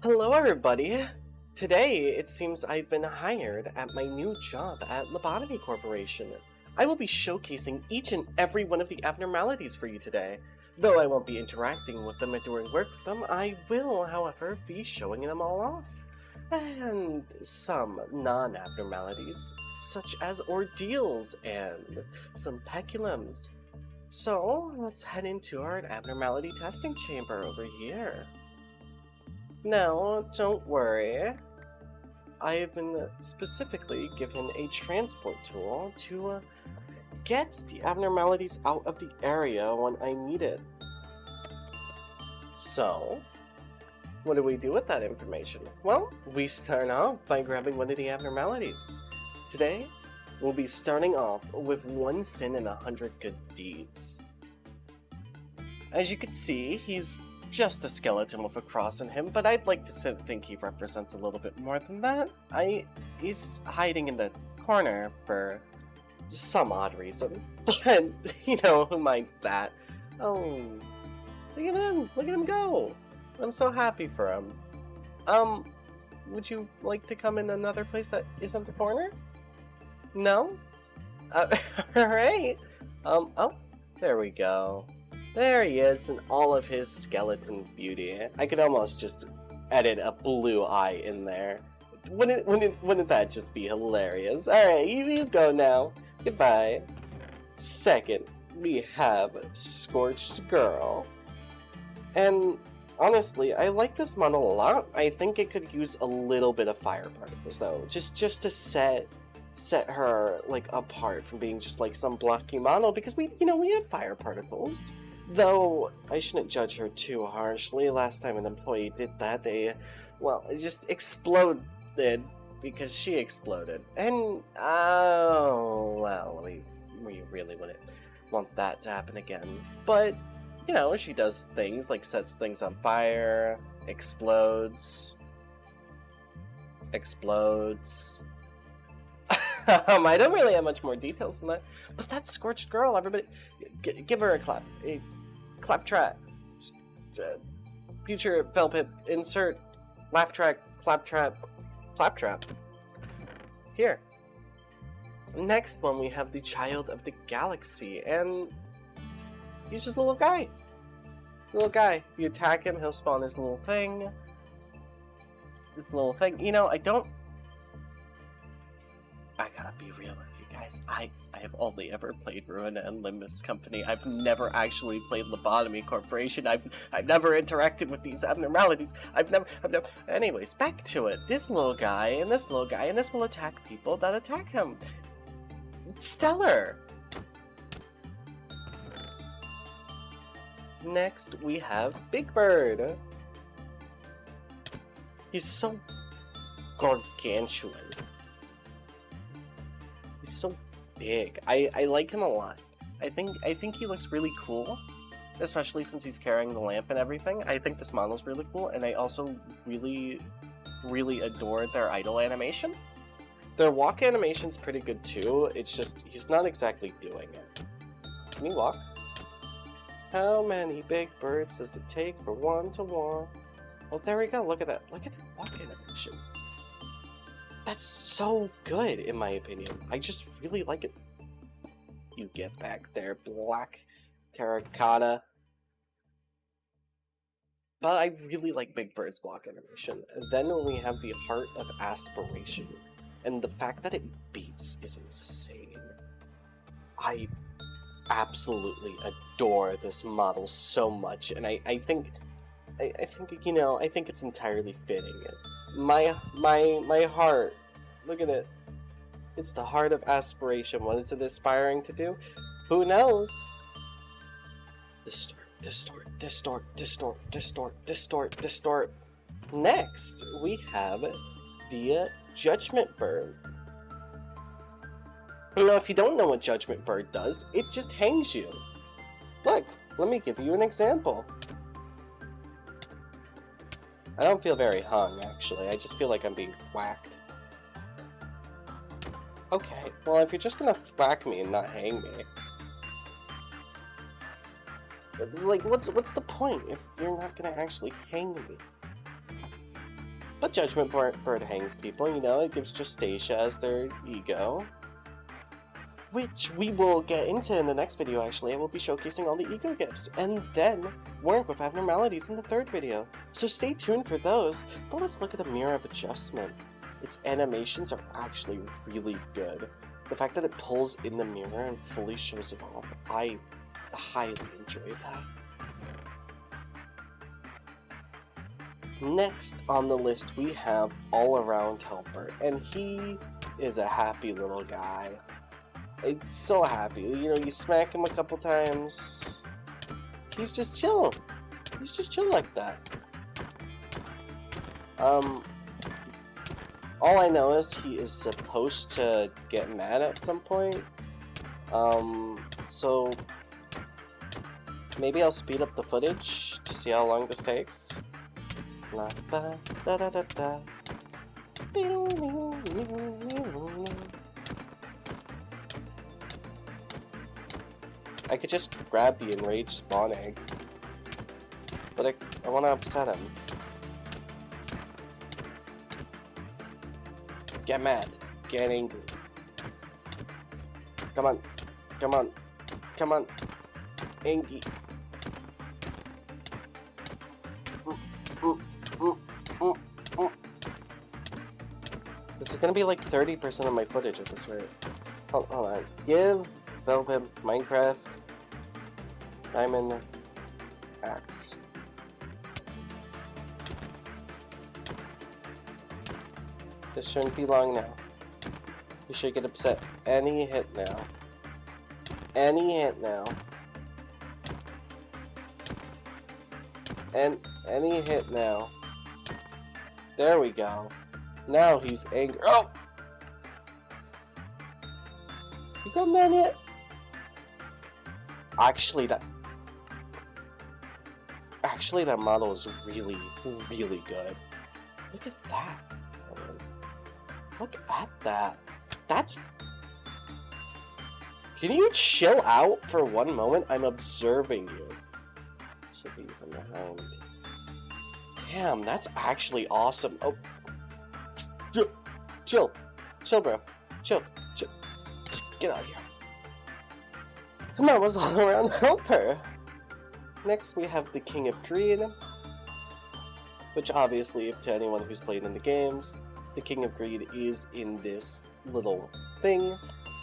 Hello, everybody! Today, it seems I've been hired at my new job at Lobotomy Corporation. I will be showcasing each and every one of the abnormalities for you today. Though I won't be interacting with them or doing work with them, I will, however, be showing them all off. And some non-abnormalities, such as ordeals and some pendulums. So, let's head into our abnormality testing chamber over here. Now, don't worry. I have been specifically given a transport tool to get the abnormalities out of the area when I need it. So, what do we do with that information? Well, we start off by grabbing one of the abnormalities. Today, we'll be starting off with 1 sin and 100 good deeds. As you can see, he's just a skeleton with a cross on him, but I'd like to think he represents a little bit more than that. He's hiding in the corner for some odd reason, but, you know, who minds that? Oh, look at him go! I'm so happy for him. Would you like to come in another place that isn't the corner? No? Alright. Oh, there we go. There he is in all of his skeleton beauty. I could almost just edit a blue eye in there. Wouldn't that just be hilarious? Alright, you go now. Goodbye. Second, we have Scorched Girl. And honestly, I like this model a lot. I think it could use a little bit of fire particles though, just to set her like apart from being just like some blocky model, because we have fire particles. Though, I shouldn't judge her too harshly. Last time an employee did that, they, well, just exploded because she exploded. And, oh, well, we really wouldn't want that to happen again. But, you know, she does things like sets things on fire, explodes. I don't really have much more details than that, but that's Scorched Girl. Everybody, give her a clap. A clap trap. Future Velpip, insert laugh track, clap trap. Here. Next one, we have the Child of the Galaxy, and he's just a little guy. If you attack him, he'll spawn his little thing. You know, I gotta be real with you guys. I have only ever played Ruin and Limbus Company. I've never actually played Lobotomy Corporation. I've never interacted with these abnormalities. I've never. Anyways, back to it. This little guy and this little guy, and this will attack people that attack him. It's stellar. Next, we have Big Bird. He's so gargantuan. He's so big. I like him a lot. I think he looks really cool, especially since he's carrying the lamp and everything. I think this model's really cool, and I also really adore their idle animation. Their walk animation's pretty good too. It's just he's not exactly doing it. Can he walk? How many big birds does it take for one to walk? Oh, there we go. Look at that. Look at that walk animation. That's so good, in my opinion. I just really like it. You get back there, black terracotta. But I really like Big Bird's walk animation. And then we have the Heart of Aspiration. And the fact that it beats is insane. I absolutely adore this model so much, and I think it's entirely fitting. My heart, look at it. It's the Heart of Aspiration. What is it aspiring to do? Who knows? Distort. Next, we have the Judgment Bird. Now, if you don't know what Judgment Bird does, it just hangs you. Look, let me give you an example. I don't feel very hung, actually. I just feel like I'm being thwacked. Okay, well, if you're just gonna thwack me and not hang me... It's like, what's the point if you're not gonna actually hang me? But Judgment Bird hangs people, you know, it gives Justacia as their ego. Which we will get into in the next video, actually. I will be showcasing all the ego gifts, and then work with abnormalities in the third video. So stay tuned for those, but let's look at the Mirror of Adjustment. Its animations are actually really good. The fact that it pulls in the mirror and fully shows it off, I highly enjoy that. Next on the list we have All Around Helper, and he is a happy little guy. It's so happy, you know, you smack him a couple times, he's just chill. He's just chill like that. All I know is he is supposed to get mad at some point. So maybe I'll speed up the footage to see how long this takes. La ba da da da da. I could just grab the enraged spawn egg, but I want to upset him. Get mad. Get angry. Come on. Come on. Come on. Angry. This is gonna be like 30% of my footage at this rate. Hold on. Give Velpip Minecraft Diamond Axe. This shouldn't be long now. You should get upset any hit now. Any hit now. And any hit now. There we go. Now he's angry. Oh! You come down yet? Actually, that model is really, really good. Look at that. Look at that. That's... Can you chill out for one moment? I'm observing you. Should be from behind. Damn, that's actually awesome. Oh. Chill. Chill, bro. Chill. Get out of here. And that was All Around Helper. Next, we have the King of Greed. Which, obviously, if to anyone who's played in the games, the King of Greed is in this little thing.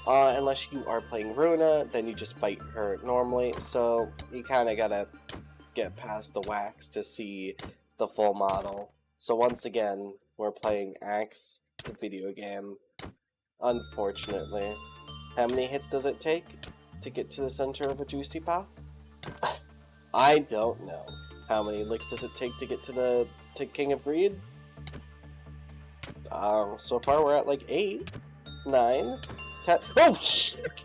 Unless you are playing Runa, then you just fight her normally. So, you kind of gotta get past the wax to see the full model. So once again, we're playing Axe, the video game. Unfortunately. How many hits does it take to get to the center of a juicy paw? I don't know. How many licks does it take to get to King of Greed? So far we're at like 8, 9, 10. Oh shit!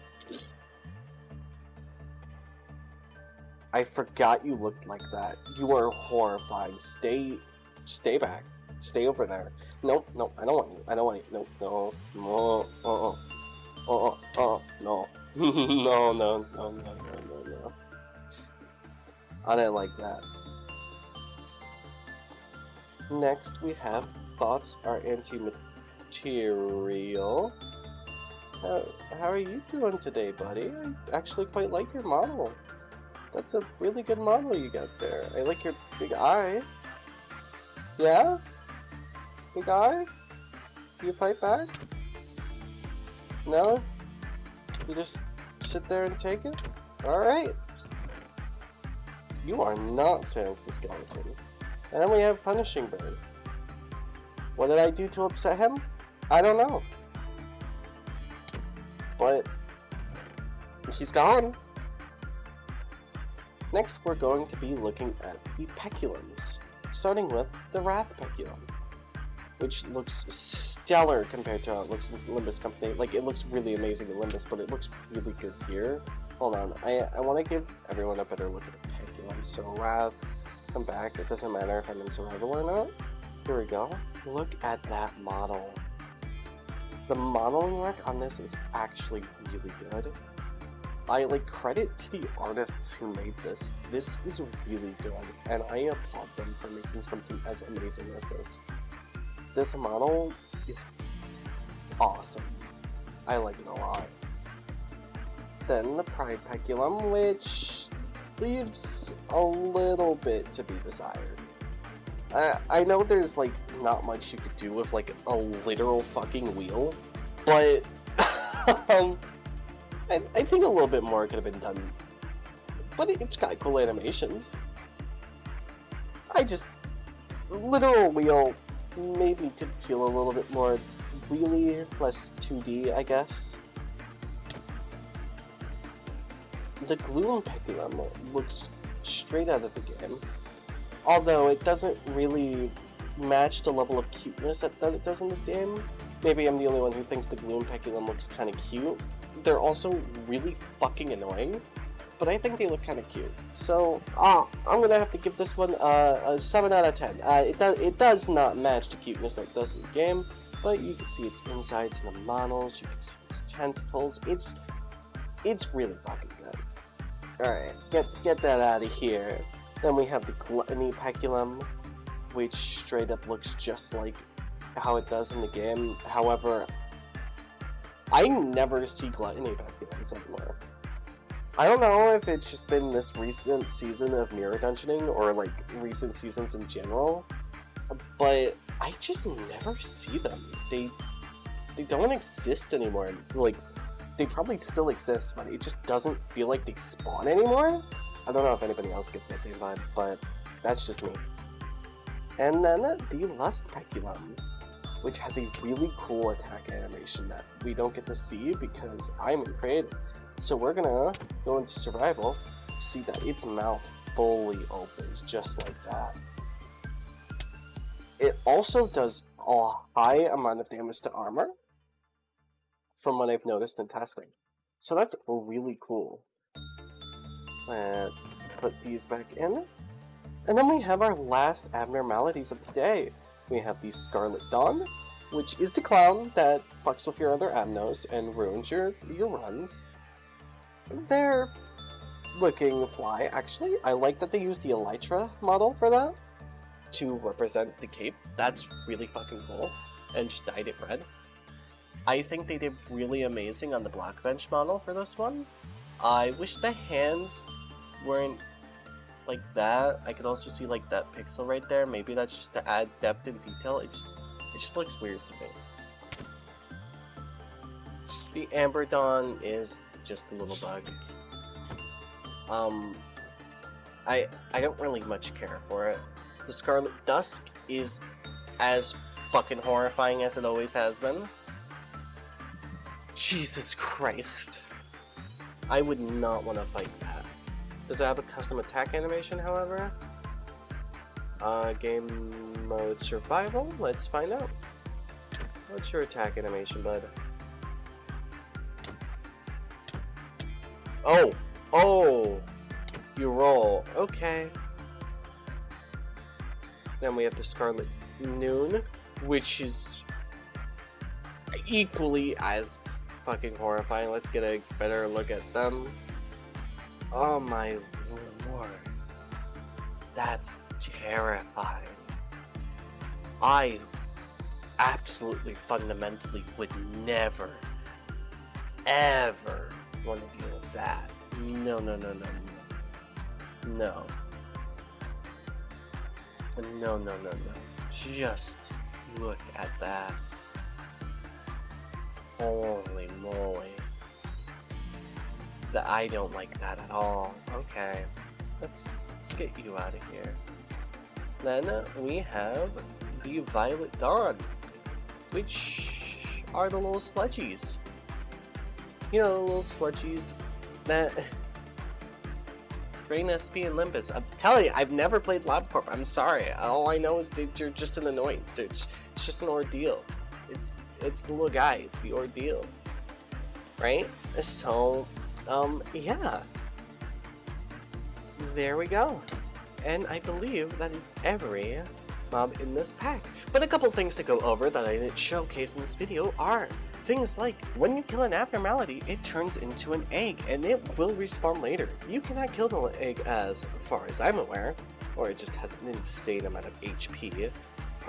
I forgot you looked like that. You are horrifying. Stay back. Stay over there. Nope, I don't want you. I don't want you. No. No. No. I didn't like that. Next, we have Thoughts Are Anti-Material. How are you doing today, buddy? I actually quite like your model. That's a really good model you got there. I like your big eye. Yeah? Big eye? Do you fight back? No? You just sit there and take it? Alright. You are not Sans the Skeleton. And then we have Punishing Bird. What did I do to upset him? I don't know. But he's gone. Next, we're going to be looking at the Pendulums, starting with the Wrath Pendulum, which looks stellar compared to how it looks in Limbus Company. Like, it looks really amazing in Limbus, but it looks really good here. Hold on, I want to give everyone a better look at the Pendulum. So, Wrath, come back. It doesn't matter if I'm in survival or not. Here we go. Look at that model. The modeling work on this is actually really good. I credit to the artists who made this. This is really good, and I applaud them for making something as amazing as this. this model is awesome. I like it a lot. Then the Pride Pendulum, which leaves a little bit to be desired. I know there's like not much you could do with like a literal fucking wheel, but I think a little bit more could have been done. But it's got cool animations. Literal wheel maybe could feel a little bit more wheelie, less 2D, I guess. The Gloom Pendulum looks straight out of the game, although it doesn't really match the level of cuteness that it does in the game. Maybe I'm the only one who thinks the Gloom Pendulum looks kind of cute. They're also really fucking annoying, but I think they look kind of cute. So, I'm gonna have to give this one a 7 out of 10. It does not match the cuteness that it does in the game, but you can see its insides in the models, you can see its tentacles. It's really fucking good. Alright, get that out of here. Then we have the Gluttony Pendulum, which straight up looks just like how it does in the game. However, I never see Gluttony Pendulums anymore. I don't know if it's just been this recent season of mirror dungeoning or like recent seasons in general, but I just never see them. They don't exist anymore. Like, they probably still exist, but it just doesn't feel like they spawn anymore. I don't know if anybody else gets that same vibe, but that's just me. And then the Lust Pendulum, which has a really cool attack animation that we don't get to see because I'm in creative. So we're gonna go into survival to see that its mouth fully opens just like that. It also does a high amount of damage to armor from what I've noticed in testing. So that's really cool. Let's put these back in. And then we have our last abnormalities of the day. We have the Scarlet Dawn, which is the clown that fucks with your other abnos and ruins your runs. They're looking fly, actually. I like that they used the Elytra model for that to represent the cape. That's really fucking cool. And just dyed it red. I think they did really amazing on the Black Bench model for this one. I wish the hands weren't like that. I could also see like that pixel right there. Maybe that's just to add depth and detail. It just looks weird to me. The Amber Dawn is just a little bug. I don't really much care for it. The Scarlet Dusk is as fucking horrifying as it always has been. Jesus Christ. I would not want to fight that. Does it have a custom attack animation, however? Game mode survival? Let's find out. What's your attack animation, bud? Oh! You roll. Okay. Then we have the Scarlet Noon, which is equally as fucking horrifying. Let's get a better look at them. Oh my lord. That's terrifying. I absolutely fundamentally would never, ever want to deal with that. No. No. Just look at that. Holy moly. I don't like that at all. Okay. Let's get you out of here. Then we have the Violet Dawn, which are the little sludgies. You know, the little sludgies that Rain SP and Limbus. I'm telling you, I've never played LabCorp. I'm sorry. All I know is that you're just an annoyance. It's just an ordeal. It's the little guy. It's the ordeal, right? So, yeah. There we go. And I believe that is every mob in this pack. But a couple things to go over that I didn't showcase in this video are things like, when you kill an abnormality, it turns into an egg, and it will respawn later. You cannot kill the egg as far as I'm aware, or it just has an insane amount of HP.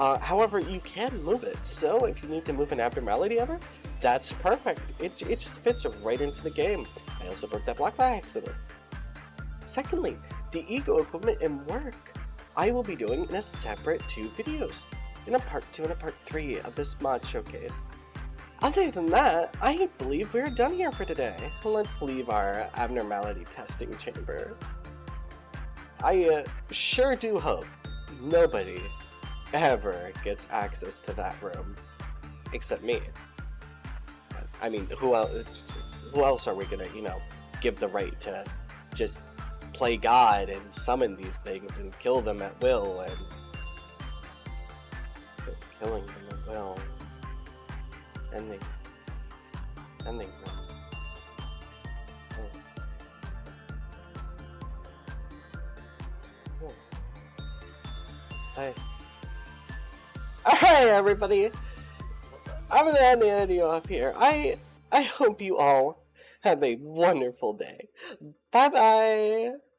However, you can move it, so if you need to move an abnormality ever, that's perfect. It just fits right into the game. I also broke that block by accident. Secondly, the ego equipment and work I will be doing in a separate 2 videos, in a part 2 and a part 3 of this mod showcase. Other than that, I believe we're done here for today. Let's leave our abnormality testing chamber. I sure do hope nobody ever gets access to that room, except me. I mean, who else are we gonna, give the right to just play God and summon these things and kill them at will, and killing them at will, ending them. Oh. Hey. Alright, everybody, I'm gonna end the video off here. I hope you all have a wonderful day. Bye bye.